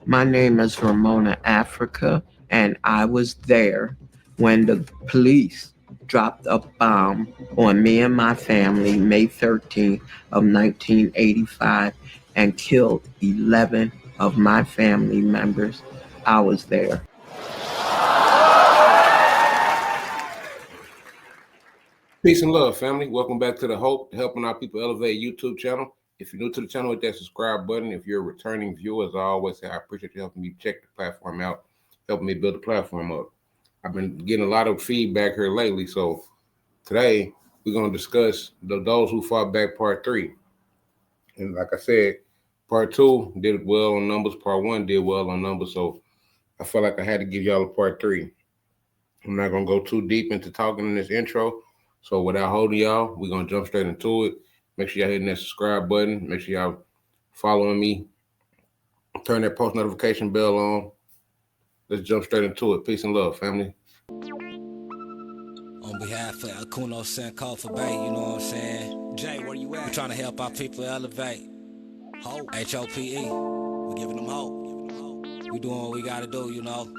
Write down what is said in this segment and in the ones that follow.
My name is Ramona Africa, and I was there when the police dropped a bomb on me and my family May 13th of 1985 and killed 11 of my family members. I was there. Peace and love, family. Welcome back to the Hope Helping Our People Elevate YouTube channel. If you're new to the channel, hit that subscribe button. If you're a returning viewer, as I always say, I appreciate you helping me check the platform out, helping me build the platform up. I've been getting a lot of feedback here lately, so today we're going to discuss those who fought back part 3. And like I said, part 2 did well on numbers, part 1 did well on numbers, so I felt like I had to give y'all a part 3. I'm not going to go too deep into talking in this intro. So without holding y'all, we're going to jump straight into it. Make sure y'all hitting that subscribe button. Make sure y'all following me. Turn that post notification bell on. Let's jump straight into it. Peace and love, family. On behalf of Akuno Sankofa Bay, you know what I'm saying? Jay, where you at? We're trying to help our people elevate. Hope. H-O-P-E. We're giving them hope. We doing what we got to do, you know.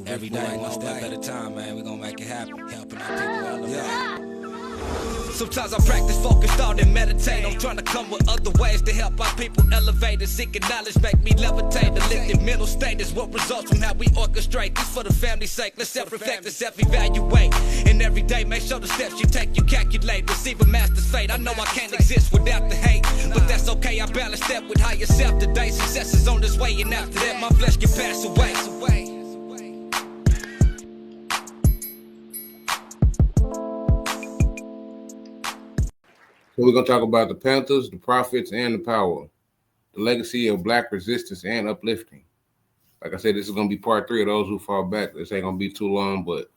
Every day, one step at a time, man. We gonna make it happen. Helping our people elevate. Sometimes I practice focus, thought, and meditate. I'm trying to come with other ways to help our people elevate and seeking knowledge, make me levitate. The lifted mental state is what results from how we orchestrate. This for the family's sake. Let's self-reflect and self-evaluate. And every day, make sure the steps you take, you calculate. Receive a master's fate. I know I can't exist without the hate, but that's okay. I balance that with higher self today. Success is on this way, and after that, my flesh can pass away. So we're going to talk about the Panthers, the Prophets, and the Power. The legacy of Black resistance and uplifting. Like I said, this is going to be part 3 of those who fought back. This ain't going to be too long, but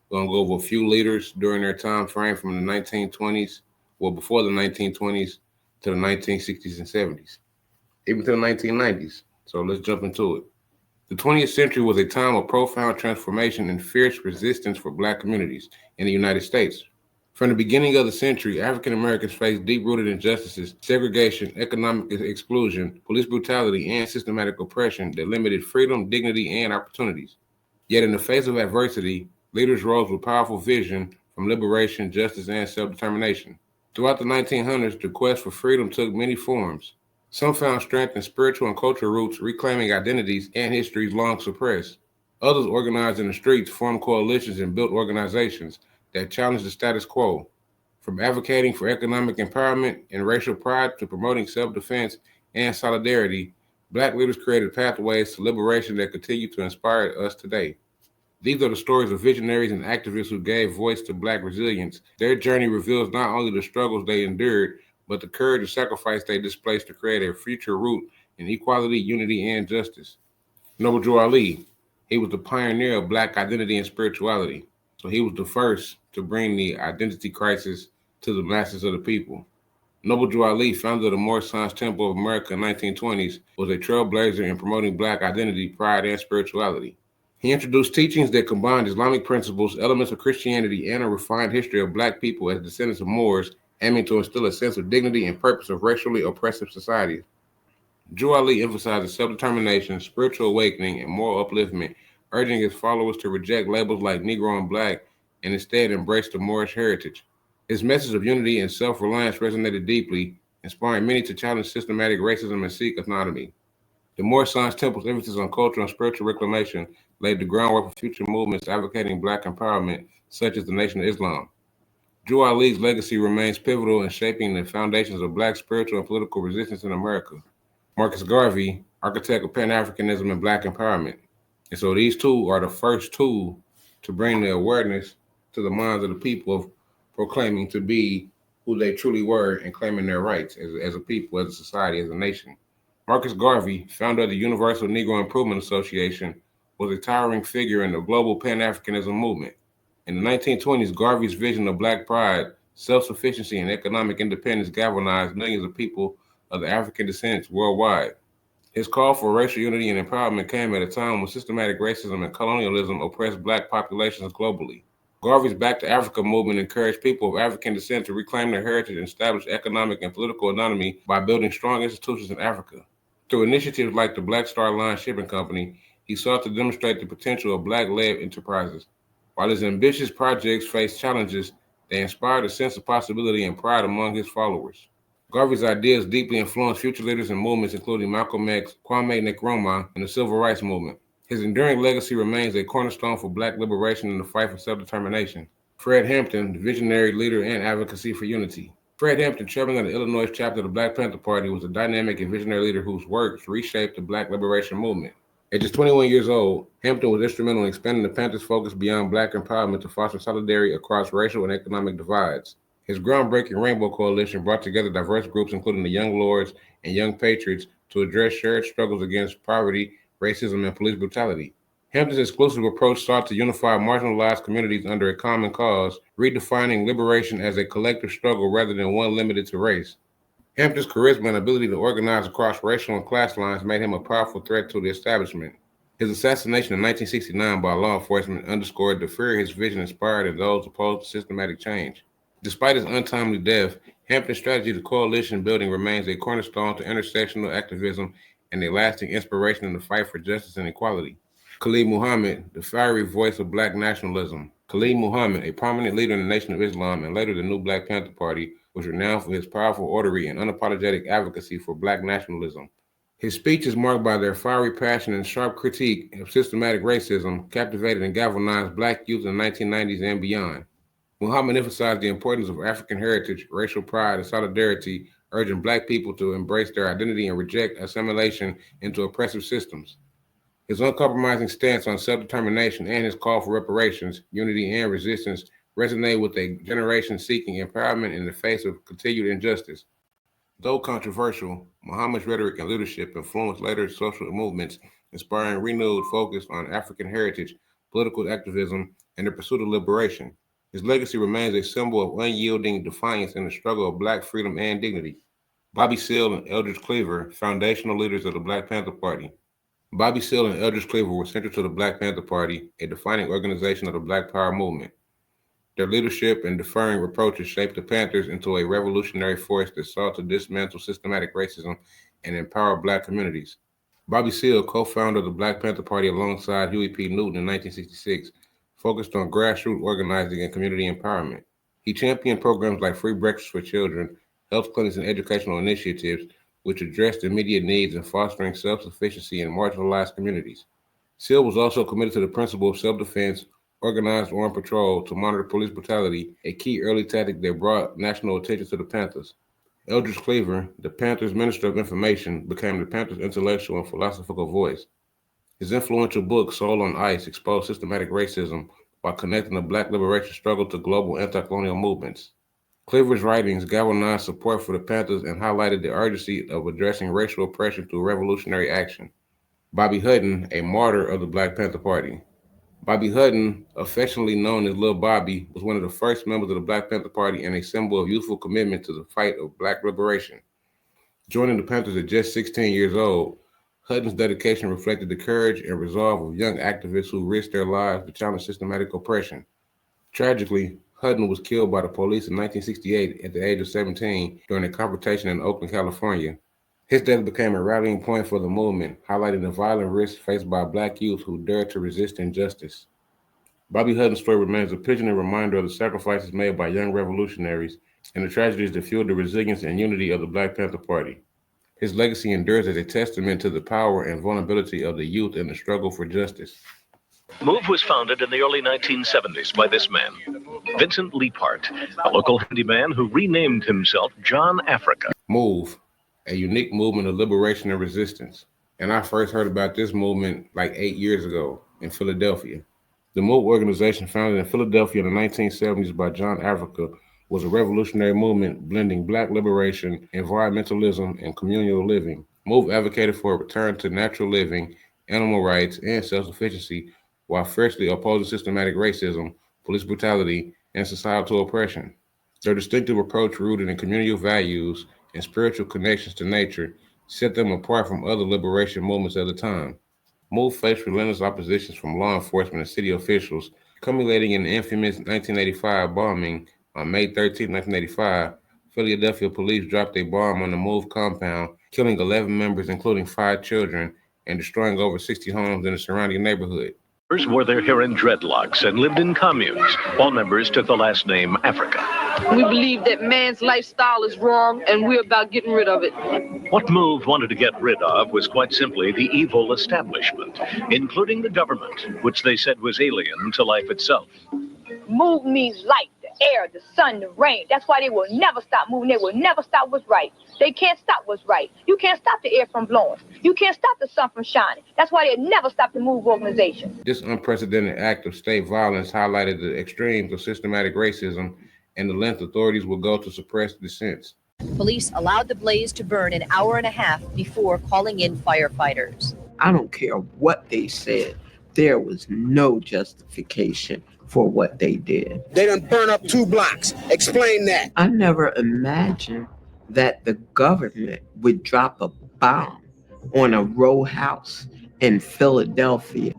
we're going to go over a few leaders during their time frame from the 1920s, well, before the 1920s to the 1960s and 70s, even to the 1990s. So let's jump into it. The 20th century was a time of profound transformation and fierce resistance for Black communities in the United States. From the beginning of the century, African Americans faced deep-rooted injustices, segregation, economic exclusion, police brutality, and systematic oppression that limited freedom, dignity, and opportunities. Yet in the face of adversity, leaders rose with powerful vision from liberation, justice, and self-determination. Throughout the 1900s, the quest for freedom took many forms. Some found strength in spiritual and cultural roots, reclaiming identities and histories long suppressed. Others organized in the streets, formed coalitions, and built organizations that challenged the status quo. From advocating for economic empowerment and racial pride to promoting self-defense and solidarity, Black leaders created pathways to liberation that continue to inspire us today. These are the stories of visionaries and activists who gave voice to Black resilience. Their journey reveals not only the struggles they endured, but the courage and sacrifice they displaced to create a future root in equality, unity, and justice. Noble Drew Ali, he was the pioneer of Black identity and spirituality. So he was the first to bring the identity crisis to the masses of the people. Noble Drew Ali, founder of the Moorish Science Temple of America in the 1920s, was a trailblazer in promoting Black identity, pride, and spirituality. He introduced teachings that combined Islamic principles, elements of Christianity, and a refined history of Black people as descendants of Moors, aiming to instill a sense of dignity and purpose of racially oppressive societies. Drew Ali emphasizes self-determination, spiritual awakening, and moral upliftment, urging his followers to reject labels like Negro and Black and instead embrace the Moorish heritage. His message of unity and self-reliance resonated deeply, inspiring many to challenge systematic racism and seek autonomy. The Moorish Science Temple's emphasis on cultural and spiritual reclamation laid the groundwork for future movements advocating Black empowerment, such as the Nation of Islam. Drew Ali's legacy remains pivotal in shaping the foundations of Black spiritual and political resistance in America. Marcus Garvey, architect of Pan-Africanism and Black empowerment. And so these two are the first two to bring the awareness to the minds of the people of proclaiming to be who they truly were and claiming their rights as a people, as a society, as a nation. Marcus Garvey, founder of the Universal Negro Improvement Association, was a towering figure in the global Pan-Africanism movement. In the 1920s, Garvey's vision of Black pride, self-sufficiency, and economic independence galvanized millions of people of the African descent worldwide. His call for racial unity and empowerment came at a time when systematic racism and colonialism oppressed Black populations globally. Garvey's Back to Africa movement encouraged people of African descent to reclaim their heritage and establish economic and political autonomy by building strong institutions in Africa. Through initiatives like the Black Star Line Shipping Company, he sought to demonstrate the potential of Black-led enterprises. While his ambitious projects faced challenges, they inspired a sense of possibility and pride among his followers. Garvey's ideas deeply influenced future leaders and movements including Malcolm X, Kwame Nkrumah, and the Civil Rights Movement. His enduring legacy remains a cornerstone for Black liberation and the fight for self-determination. Fred Hampton, the visionary leader and advocacy for unity. Fred Hampton, chairman of the Illinois chapter of the Black Panther Party, was a dynamic and visionary leader whose works reshaped the Black liberation movement. At just 21 years old, Hampton was instrumental in expanding the Panthers' focus beyond Black empowerment to foster solidarity across racial and economic divides. His groundbreaking Rainbow Coalition brought together diverse groups, including the Young Lords and Young Patriots, to address shared struggles against poverty, racism, and police brutality. Hampton's exclusive approach sought to unify marginalized communities under a common cause, redefining liberation as a collective struggle rather than one limited to race. Hampton's charisma and ability to organize across racial and class lines made him a powerful threat to the establishment. His assassination in 1969 by law enforcement underscored the fear his vision inspired in those opposed to systematic change. Despite his untimely death, Hampton's strategy to coalition building remains a cornerstone to intersectional activism and a lasting inspiration in the fight for justice and equality. Khalid Muhammad, the fiery voice of Black nationalism. Khalid Muhammad, a prominent leader in the Nation of Islam and later the new Black Panther Party, was renowned for his powerful oratory and unapologetic advocacy for Black nationalism. His speeches, marked by their fiery passion and sharp critique of systematic racism, captivated and galvanized Black youth in the 1990s and beyond. Muhammad emphasized the importance of African heritage, racial pride, and solidarity, urging Black people to embrace their identity and reject assimilation into oppressive systems. His uncompromising stance on self-determination and his call for reparations, unity, and resistance resonate with a generation seeking empowerment in the face of continued injustice. Though controversial, Muhammad's rhetoric and leadership influenced later social movements, inspiring renewed focus on African heritage, political activism, and the pursuit of liberation. His legacy remains a symbol of unyielding defiance in the struggle of Black freedom and dignity. Bobby Seale and Eldridge Cleaver, foundational leaders of the Black Panther Party. Bobby Seale and Eldridge Cleaver were central to the Black Panther Party, a defining organization of the Black Power movement. Their leadership and deferring reproaches shaped the Panthers into a revolutionary force that sought to dismantle systematic racism and empower Black communities. Bobby Seale, co-founder of the Black Panther Party alongside Huey P. Newton in 1966, focused on grassroots organizing and community empowerment. He championed programs like free breakfast for children, health clinics, and educational initiatives, which addressed immediate needs in fostering self-sufficiency in marginalized communities. Seale was also committed to the principle of self-defense, organized armed patrol to monitor police brutality, a key early tactic that brought national attention to the Panthers. Eldridge Cleaver, the Panthers' Minister of Information, became the Panthers' intellectual and philosophical voice. His influential book, Soul on Ice, exposed systematic racism while connecting the Black liberation struggle to global anti-colonial movements. Cleaver's writings galvanized support for the Panthers and highlighted the urgency of addressing racial oppression through revolutionary action. Bobby Hutton, a martyr of the Black Panther Party. Bobby Hutton, affectionately known as Lil Bobby, was one of the first members of the Black Panther Party and a symbol of youthful commitment to the fight of Black liberation. Joining the Panthers at just 16 years old, Hutton's dedication reflected the courage and resolve of young activists who risked their lives to challenge systematic oppression. Tragically, Hutton was killed by the police in 1968 at the age of 17 during a confrontation in Oakland, California. His death became a rallying point for the movement, highlighting the violent risks faced by Black youth who dared to resist injustice. Bobby Hutton's story remains a pivotal reminder of the sacrifices made by young revolutionaries and the tragedies that fueled the resilience and unity of the Black Panther Party. His legacy endures as a testament to the power and vulnerability of the youth in the struggle for justice. MOVE was founded in the early 1970s by this man, Vincent Leaphart, a local handyman who renamed himself John Africa. MOVE, a unique movement of liberation and resistance. And I first heard about this movement like 8 years ago in Philadelphia. The MOVE organization, founded in Philadelphia in the 1970s by John Africa, was a revolutionary movement blending Black liberation, environmentalism, and communal living. MOVE advocated for a return to natural living, animal rights, and self-sufficiency, while fiercely opposing systematic racism, police brutality, and societal oppression. Their distinctive approach, rooted in communal values and spiritual connections to nature, set them apart from other liberation movements of the time. MOVE faced relentless oppositions from law enforcement and city officials, culminating in the infamous 1985 bombing on May 13, 1985, Philadelphia police dropped a bomb on the Move compound, killing 11 members, including 5 children, and destroying over 60 homes in the surrounding neighborhood. Members wore their hair in dreadlocks and lived in communes. All members took the last name Africa. We believe that man's lifestyle is wrong, and we're about getting rid of it. What Move wanted to get rid of was quite simply the evil establishment, including the government, which they said was alien to life itself. Move means light, the air, the sun, the rain. That's why they will never stop moving. They will never stop what's right. They can't stop what's right. You can't stop the air from blowing. You can't stop the sun from shining. That's why they never stop the Move organization. This unprecedented act of state violence highlighted the extremes of systematic racism and the length authorities will go to suppress dissents. Police allowed the blaze to burn an hour and a half before calling in firefighters. I don't care what they said. There was no justification for what they did. They done burn up 2 blocks. Explain that. I never imagined that the government would drop a bomb on a row house in Philadelphia.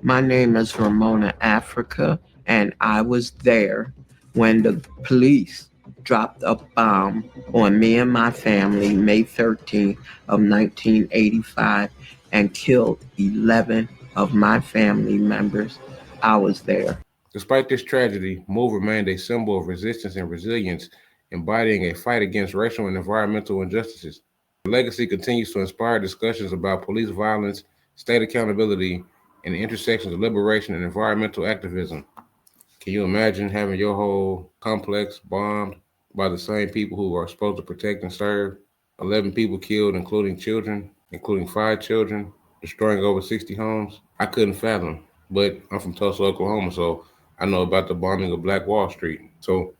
My name is Ramona Africa, and I was there when the police dropped a bomb on me and my family May 13th of 1985 and killed 11 of my family members. I was there. Despite this tragedy, Move remained a symbol of resistance and resilience, embodying a fight against racial and environmental injustices. The legacy continues to inspire discussions about police violence, state accountability, and the intersections of liberation and environmental activism. Can you imagine having your whole complex bombed by the same people who are supposed to protect and serve? 11 people killed, including children, including 5 children, destroying over 60 homes. I couldn't fathom, but I'm from Tulsa, Oklahoma, so I know about the bombing of Black Wall Street. So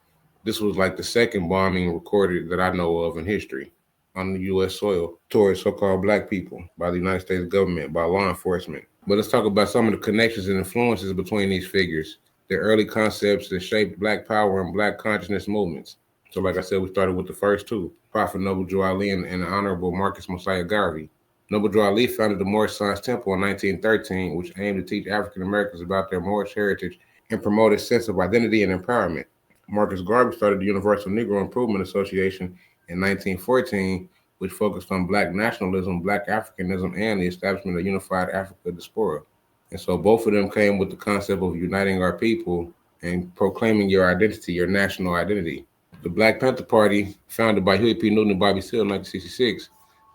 this was like the second bombing recorded that I know of in history on the U.S. soil towards so-called Black people by the United States government, by law enforcement. But let's talk about some of the connections and influences between these figures, the early concepts that shaped Black power and Black consciousness movements. So like I said, we started with the first 2, Prophet Noble Drew Ali and the Honorable Marcus Mosiah Garvey. Noble Drew Ali founded the Moorish Science Temple in 1913, which aimed to teach African Americans about their Moorish heritage and promote a sense of identity and empowerment. Marcus Garvey started the Universal Negro Improvement Association in 1914, which focused on Black nationalism, Black Africanism, and the establishment of unified Africa diaspora. And so both of them came with the concept of uniting our people and proclaiming your identity, your national identity. The Black Panther Party, founded by Huey P. Newton and Bobby Seale in 1966,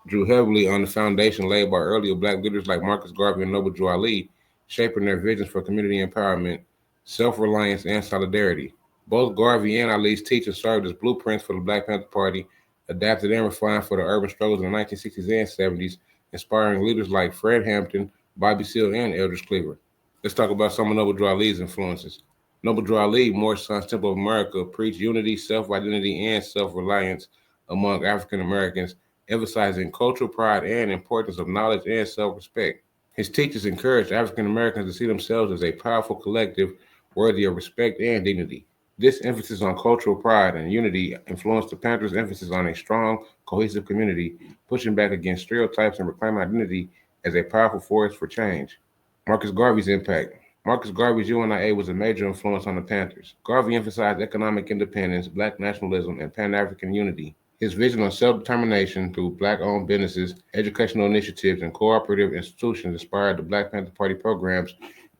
drew heavily on the foundation laid by earlier Black leaders like Marcus Garvey and Noble Drew Ali, shaping their visions for community empowerment, self-reliance, and solidarity. Both Garvey and Ali's teachings served as blueprints for the Black Panther Party, adapted and refined for the urban struggles in the 1960s and 70s, inspiring leaders like Fred Hampton, Bobby Seale, and Eldridge Cleaver. Let's talk about some of Noble Drew Ali's influences. Noble Drew Ali, Moorish Science Temple of America, preached unity, self-identity, and self-reliance among African Americans, emphasizing cultural pride and importance of knowledge and self-respect. His teachings encouraged African Americans to see themselves as a powerful collective worthy of respect and dignity. This emphasis on cultural pride and unity influenced the Panthers' emphasis on a strong, cohesive community, pushing back against stereotypes and reclaiming identity as a powerful force for change. Marcus Garvey's impact. Marcus Garvey's UNIA was a major influence on the Panthers. Garvey emphasized economic independence, Black nationalism, and Pan-African unity. His vision on self-determination through Black-owned businesses, educational initiatives, and cooperative institutions inspired the Black Panther Party programs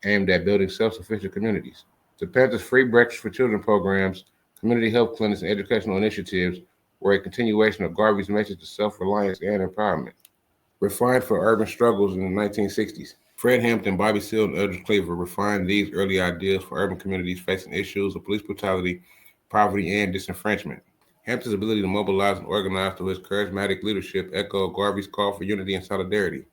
aimed at building self-sufficient communities. The Panthers' free breakfast for children programs, community health clinics, and educational initiatives were a continuation of Garvey's message of self-reliance and empowerment. Refined for urban struggles in the 1960s. Fred Hampton, Bobby Seale, and Eldridge Cleaver refined these early ideas for urban communities facing issues of police brutality, poverty, and disenfranchisement. Hampton's ability to mobilize and organize through his charismatic leadership echoed Garvey's call for unity and solidarity.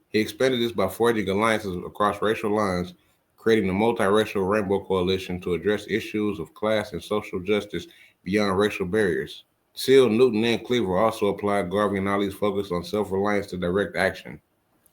He expanded this by forging alliances across racial lines, creating the multiracial Rainbow Coalition to address issues of class and social justice beyond racial barriers. Seale, Newton, and Cleaver also applied Garvey and Ali's focus on self-reliance to direct action.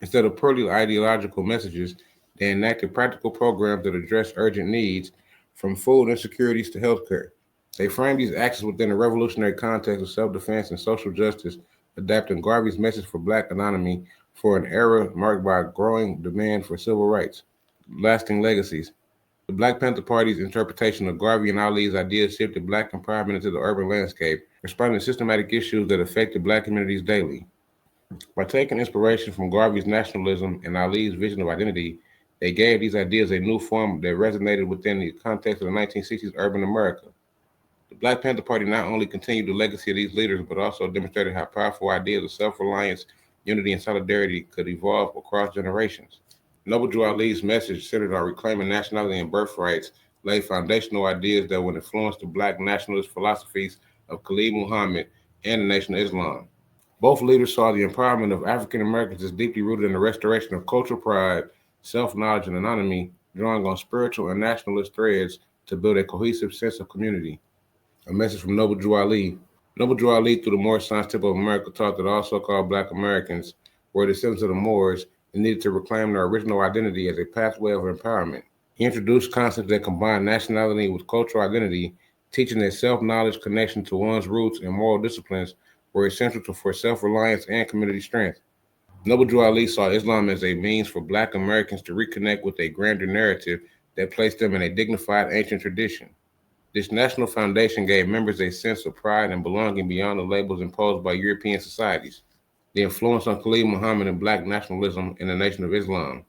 Instead of purely ideological messages, they enacted practical programs that address urgent needs, from food insecurities to healthcare. They framed these actions within a revolutionary context of self-defense and social justice, adapting Garvey's message for Black autonomy for an era marked by growing demand for civil rights. Lasting legacies. The Black Panther Party's interpretation of Garvey and Ali's ideas shifted Black empowerment into the urban landscape, responding to systematic issues that affected Black communities daily. By taking inspiration from Garvey's nationalism and Ali's vision of identity, they gave these ideas a new form that resonated within the context of the 1960s urban America. The Black Panther Party not only continued the legacy of these leaders, but also demonstrated how powerful ideas of self-reliance, unity, and solidarity could evolve across generations. Noble Drew Ali's message centered on reclaiming nationality and birthrights laid foundational ideas that would influence the Black nationalist philosophies of Khalid Muhammad and the Nation of Islam. Both leaders saw the empowerment of African Americans as deeply rooted in the restoration of cultural pride, self-knowledge, and autonomy, drawing on spiritual and nationalist threads to build a cohesive sense of community. A message from Noble Drew Ali. Noble Drew Ali, through the Moorish Science Temple of America, taught that all so-called Black Americans were descendants of the Moors and needed to reclaim their original identity as a pathway of empowerment. He introduced concepts that combined nationality with cultural identity, teaching that self-knowledge, connection to one's roots, and moral disciplines were essential for self-reliance and community strength. Noble Drew Ali saw Islam as a means for Black Americans to reconnect with a grander narrative that placed them in a dignified ancient tradition. This national foundation gave members a sense of pride and belonging beyond the labels imposed by European societies. The influence on Khalid Muhammad and Black nationalism in the Nation of Islam.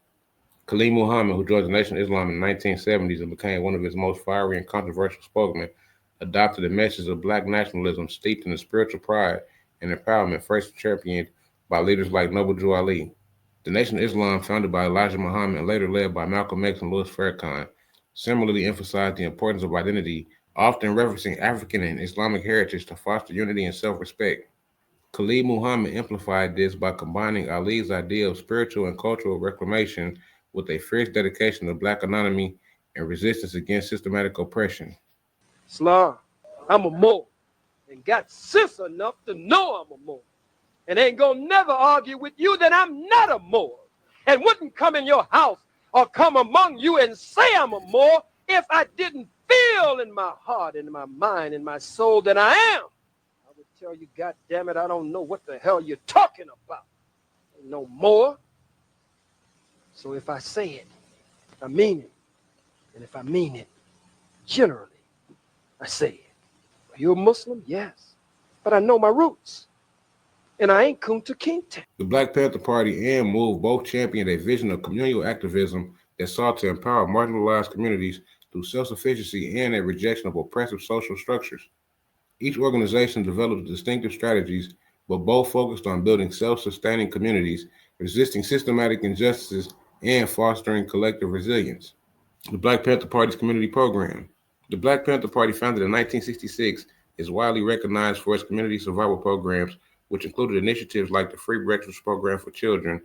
Khalid Muhammad, who joined the Nation of Islam in the 1970s and became one of its most fiery and controversial spokesmen, adopted a message of Black nationalism steeped in the spiritual pride and empowerment first championed by leaders like Noble Drew Ali. The Nation of Islam, founded by Elijah Muhammad and later led by Malcolm X and Louis Farrakhan, similarly emphasized the importance of identity, often referencing African and Islamic heritage to foster unity and self-respect. Khalid Muhammad amplified this by combining Ali's idea of spiritual and cultural reclamation with a fierce dedication to Black autonomy and resistance against systematic oppression. Islam, I'm a Moor and got sense enough to know I'm a Moor. And ain't gonna never argue with you that I'm not a Moor. And wouldn't come in your house or come among you and say I'm a Moor if I didn't feel in my heart, in my mind, in my soul that I am. I would tell you, God damn it, I don't know what the hell you're talking about. Ain't no more. So if I say it, I mean it. And if I mean it, generally, I say it. Are you a Muslim? Yes. But I know my roots. And I ain't Kunta Kinte. The Black Panther Party and MOVE both championed a vision of communal activism that sought to empower marginalized communities through self-sufficiency and a rejection of oppressive social structures. Each organization developed distinctive strategies, but both focused on building self-sustaining communities, resisting systematic injustices, and fostering collective resilience. The Black Panther Party's community program. The Black Panther Party, founded in 1966, is widely recognized for its community survival programs, which included initiatives like the Free Breakfast Program for Children,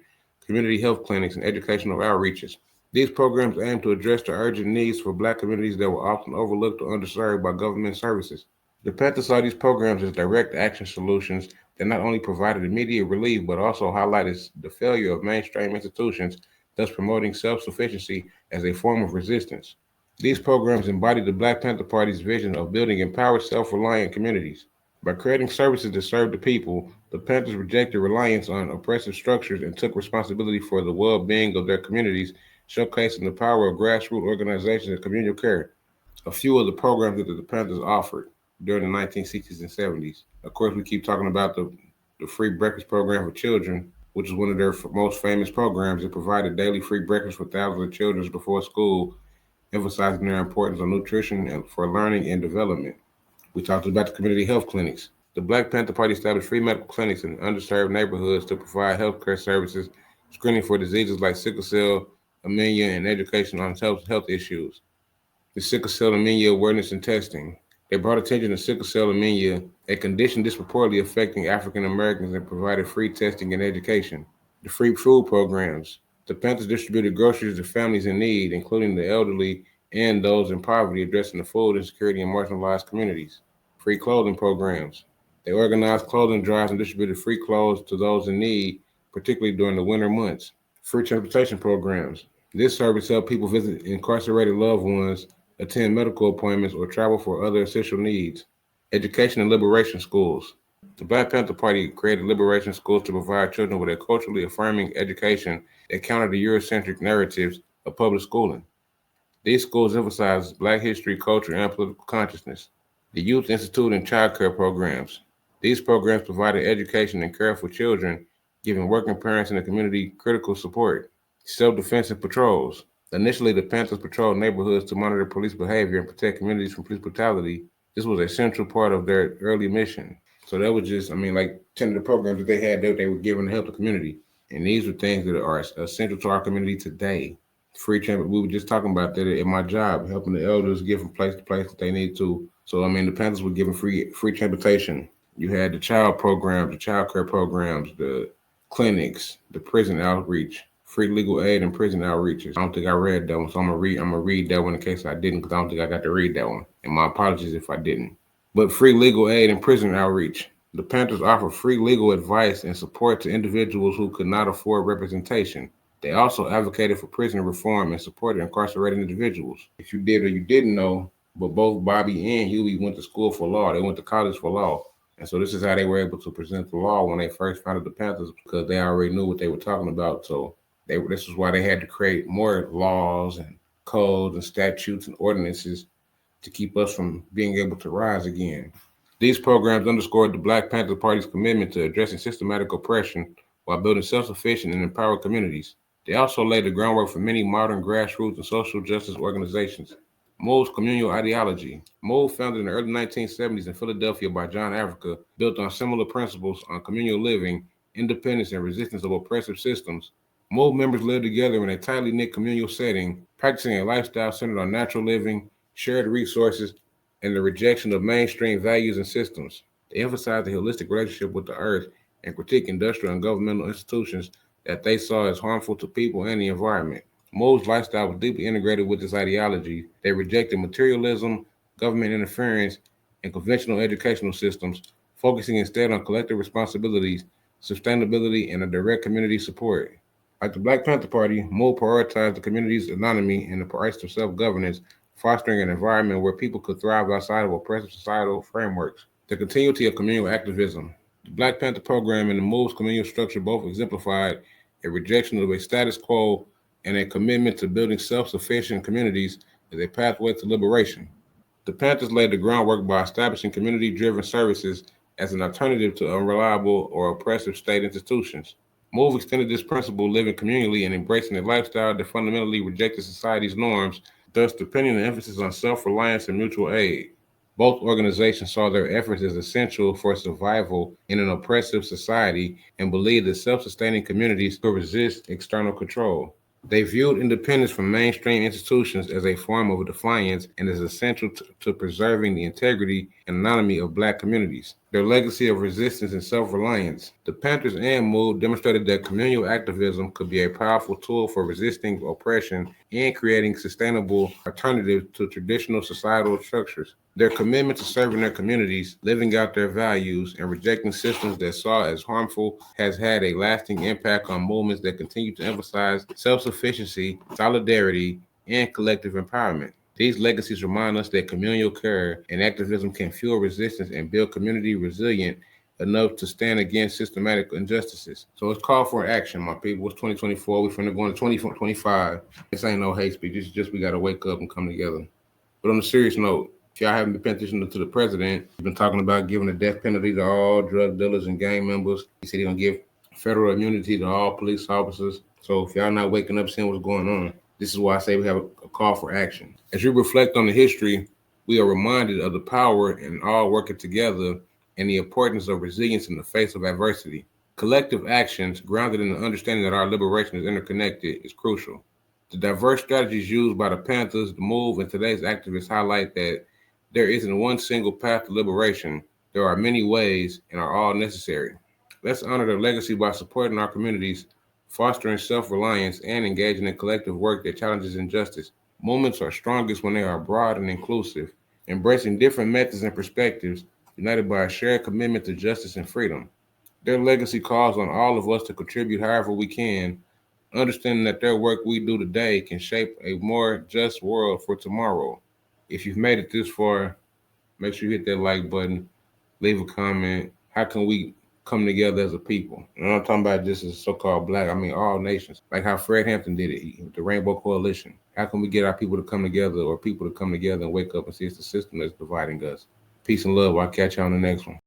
community health clinics, and educational outreaches. These programs aim to address the urgent needs for Black communities that were often overlooked or underserved by government services. The Panther saw these programs as direct action solutions that not only provided immediate relief, but also highlighted the failure of mainstream institutions, thus promoting self-sufficiency as a form of resistance. These programs embodied the Black Panther Party's vision of building empowered, self-reliant communities. By creating services that serve the people, the Panthers rejected reliance on oppressive structures and took responsibility for the well-being of their communities, showcasing the power of grassroots organizations and communal care. A few of the programs that the Panthers offered during the 1960s and 70s. Of course, we keep talking about the Free Breakfast Program for Children, which is one of their most famous programs. It provided daily free breakfast for thousands of children before school, emphasizing their importance on nutrition and for learning and development. We talked about the community health clinics. The Black Panther Party established free medical clinics in underserved neighborhoods to provide healthcare services, screening for diseases like sickle cell, anemia, and education on health issues. The sickle cell anemia awareness and testing. They brought attention to sickle cell anemia, a condition disproportionately affecting African Americans, and provided free testing and education. The free food programs. The Panthers distributed groceries to families in need, including the elderly and those in poverty, addressing the food insecurity in marginalized communities. Free clothing programs. They organized clothing drives and distributed free clothes to those in need, particularly during the winter months. Free transportation programs. This service helped people visit incarcerated loved ones, attend medical appointments, or travel for other essential needs. Education and liberation schools. The Black Panther Party created liberation schools to provide children with a culturally affirming education that countered the Eurocentric narratives of public schooling. These schools emphasize Black history, culture, and political consciousness. The Youth Institute and Child Care programs. These programs provided education and care for children, giving working parents in the community critical support. Self-defense and patrols. Initially, the Panthers patrolled neighborhoods to monitor police behavior and protect communities from police brutality. This was a central part of their early mission. So that was just, like 10 of the programs that they had that they were giving to help the community. And these are things that are essential to our community today. Free transit, we were just talking about that at my job, helping the elders get from place to place that they need to. So, the Panthers were giving free transportation. You had the child programs, the child care programs, the clinics, the prison outreach, free legal aid and prison outreaches. I don't think I read that one, so I'm gonna read that one in case I didn't, because I don't think I got to read that one. And my apologies if I didn't. But free legal aid and prison outreach. The Panthers offer free legal advice and support to individuals who could not afford representation. They also advocated for prison reform and supported incarcerated individuals. If you did or you didn't know, but both Bobby and Huey went to school for law. They went to college for law. And so this is how they were able to present the law when they first founded the Panthers, because they already knew what they were talking about. So this is why they had to create more laws and codes and statutes and ordinances to keep us from being able to rise again. These programs underscored the Black Panther Party's commitment to addressing systematic oppression while building self-sufficient and empowered communities. They also laid the groundwork for many modern grassroots and social justice organizations. Move's communal ideology. Move, founded in the early 1970s in Philadelphia by John Africa, built on similar principles on communal living, independence, and resistance of oppressive systems. Move members live together in a tightly knit communal setting, practicing a lifestyle centered on natural living, shared resources, and the rejection of mainstream values and systems. They emphasize the holistic relationship with the earth and critique industrial and governmental institutions that they saw as harmful to people and the environment. Move's lifestyle was deeply integrated with this ideology. They rejected materialism, government interference, and conventional educational systems, focusing instead on collective responsibilities, sustainability, and a direct community support. Like the Black Panther Party, Move prioritized the community's autonomy and the rights of self-governance, fostering an environment where people could thrive outside of oppressive societal frameworks. The continuity of communal activism. The Black Panther program and the Move's communal structure both exemplified a rejection of a status quo and a commitment to building self-sufficient communities as a pathway to liberation. The Panthers laid the groundwork by establishing community-driven services as an alternative to unreliable or oppressive state institutions. Move extended this principle, living communally and embracing a lifestyle that fundamentally rejected society's norms, thus depending the emphasis on self-reliance and mutual aid. Both organizations saw their efforts as essential for survival in an oppressive society and believed that self-sustaining communities could resist external control. They viewed independence from mainstream institutions as a form of defiance and as essential to preserving the integrity and autonomy of Black communities. Their legacy of resistance and self-reliance. The Panthers and Move demonstrated that communal activism could be a powerful tool for resisting oppression and creating sustainable alternatives to traditional societal structures. Their commitment to serving their communities, living out their values, and rejecting systems that saw as harmful has had a lasting impact on movements that continue to emphasize self-sufficiency, solidarity, and collective empowerment. These legacies remind us that communal care and activism can fuel resistance and build community resilient enough to stand against systematic injustices. So it's called for action, my people. It's 2024. We're finna go into 2025. This ain't no hate speech. This is just we got to wake up and come together. But on a serious note, if y'all haven't been paying attention to the president, he's been talking about giving the death penalty to all drug dealers and gang members. He said he's going to give federal immunity to all police officers. So if y'all not waking up seeing what's going on, this is why I say we have a call for action. As you reflect on the history, we are reminded of the power in all working together and the importance of resilience in the face of adversity. Collective actions grounded in the understanding that our liberation is interconnected is crucial. The diverse strategies used by the Panthers, the Move, and today's activists highlight that there isn't one single path to liberation. There are many ways and are all necessary. Let's honor their legacy by supporting our communities, fostering self-reliance, and engaging in collective work that challenges injustice. Movements are strongest when they are broad and inclusive, embracing different methods and perspectives, united by a shared commitment to justice and freedom. Their legacy calls on all of us to contribute however we can, understanding that their work we do today can shape a more just world for tomorrow. If you've made it this far, make sure you hit that like button, leave a comment. How can we come together as a people. And I'm not talking about just as so-called black, I mean all nations. Like how Fred Hampton did it, the Rainbow Coalition. How can we get our people to come together, or people to come together and wake up and see it's the system that's dividing us? Peace and love. I'll catch you on the next one.